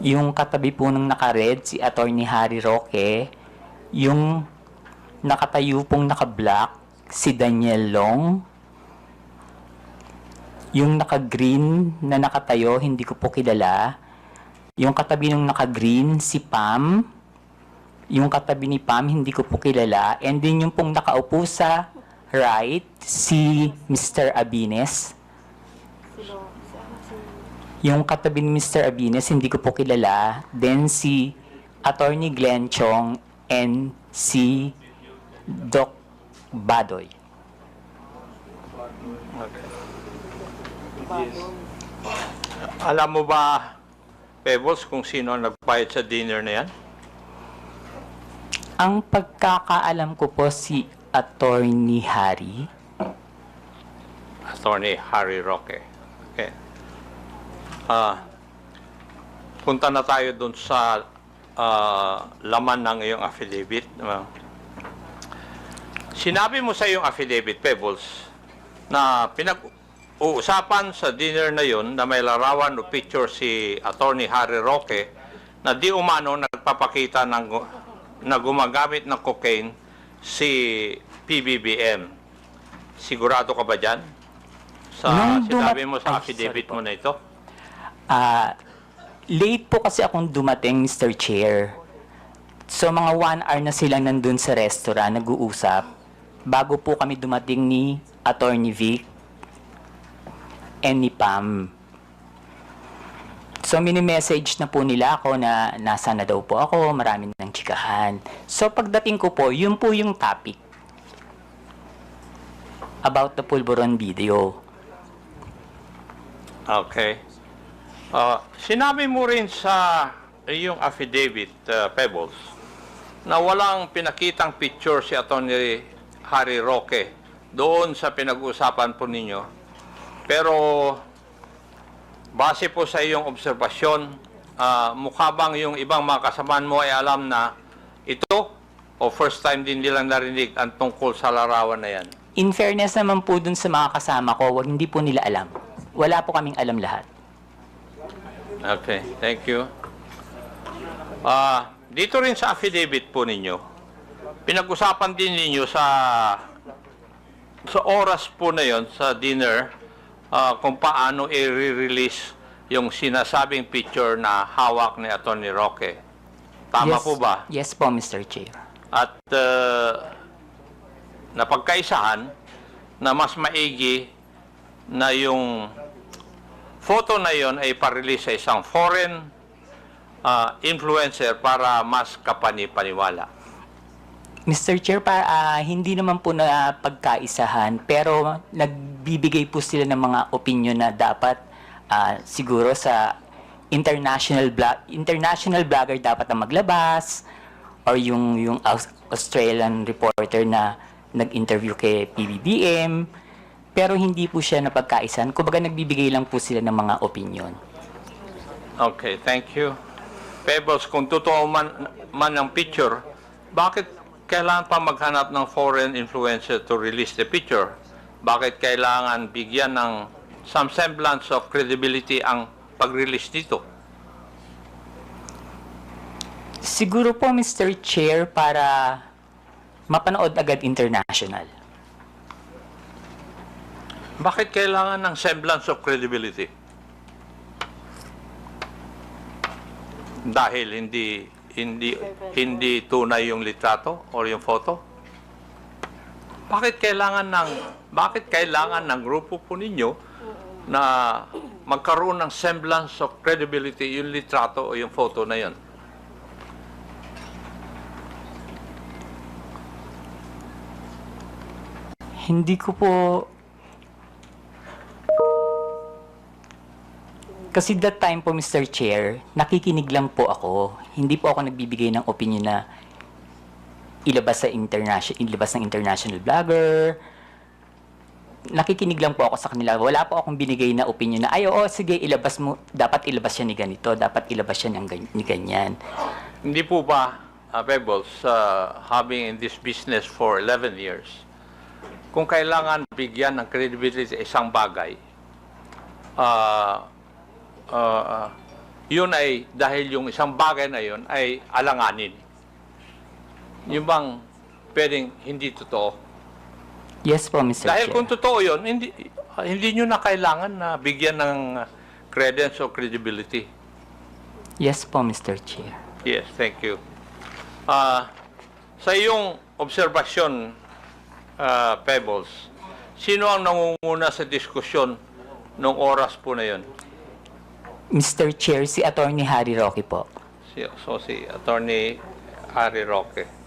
Yung katabi po ng naka-red, si Attorney Harry Roque. Yung nakatayo pong naka-black, si Daniel Long. Yung naka-green na nakatayo, hindi ko po kilala. Yung katabi ng naka-green, si Pam. Yung katabi ni Pam, hindi ko po kilala. And then yung pong nakaupo sa right, si Mr. Abines. Yung katabi ni Mr. Abines, hindi ko po kilala. Then si Attorney Glenn Chong and si Doc Badoy. Alam mo ba, Pebbles, kung sino ang nagbayad sa dinner na yan? Ang pagkakaalam ko po si Attorney Harry. Attorney Harry Roque. Okay. Punta na tayo dun sa laman ng iyong affidavit. Sinabi mo sa iyong affidavit, Pebbles, na pinag-uusapan sa dinner na yun na may larawan o picture si Attorney Harry Roque na di umano nagpapakita na gumagamit ng cocaine si PBBM. Sigurado ka ba dyan? Sinabi mo sa affidavit mo na ito? Late po kasi akong dumating, Mr. Chair. So, mga 1 hour na sila nandun sa restaurant, nag-uusap. Bago po kami dumating ni Attorney Vic and ni Pam. So, mini-message na po nila ako na nasa na daw po ako, marami ng chikahan. So, pagdating ko po, yun po yung topic about the Pulburon video. Okay. Sinabi mo rin sa iyong affidavit, Pebbles, na walang pinakitang picture si Attorney Harry Roque doon sa pinag-uusapan po ninyo. Pero base po sa iyong obserbasyon, mukha bang yung ibang mga kasamaan mo ay alam na ito o first time din nilang narinig ang tungkol sa larawan na yan? In fairness naman po dun sa mga kasama ko, hindi po nila alam. Wala po kaming alam lahat. Okay, thank you. Dito rin sa affidavit po ninyo, pinag-usapan din ninyo sa oras po na yon sa dinner kung paano i-release yung sinasabing picture na hawak ni Attorney Roque. Tama po ba? Yes po, Mr. Chair. At napagkaisahan na mas maigi na yung photo na yon ay parelease sa isang foreign influencer para mas kapani-paniwala. Mr. Chair, hindi naman po na pagkaisahan, pero nagbibigay po sila ng mga opinion na dapat siguro sa international blogger dapat ang maglabas, or yung Australian reporter na nag-interview kay PBBM, pero hindi po siya napagkaisahan. Kumbaga nagbibigay lang po sila ng mga opinion. Okay, thank you. Pebbles, kung totoo man ang picture, bakit kailangan pa maghanap ng foreign influencer to release the picture? Bakit kailangan bigyan ng some semblance of credibility ang pag-release dito? Siguro po, Mr. Chair, para mapanood agad international. Bakit kailangan ng semblance of credibility? Dahil hindi tunay yung litrato o yung photo? Bakit kailangan ng grupo po ninyo na magkaroon ng semblance of credibility yung litrato o yung photo na yon? Hindi ko po... Kasi that time po, Mr. Chair, nakikinig lang po ako. Hindi po ako nagbibigay ng opinion na ilabas ng international blogger. Nakikinig lang po ako sa kanila. Wala po akong binigay na opinion na, ay, oo, sige, ilabas mo. Dapat ilabas siya ni ganito. Dapat ilabas siya ni ganyan. Hindi po ba, Pebbles, having in this business for 11 years, kung kailangan bigyan ng credibility sa isang bagay, yun ay dahil yung isang bagay na yun ay alanganin. Yung bang pwedeng hindi totoo? Yes po, Mr. Dahil Chair. kung totoo yun, hindi nyo na kailangan na bigyan ng credence o credibility. Yes po, Mr. Chair. Yes, thank you. Sa iyong obserbasyon, Pebbles, sino ang nangunguna sa diskusyon nung oras po na yun? Mr. Chair, si Attorney Harry Roque po. Si Attorney Harry Roque.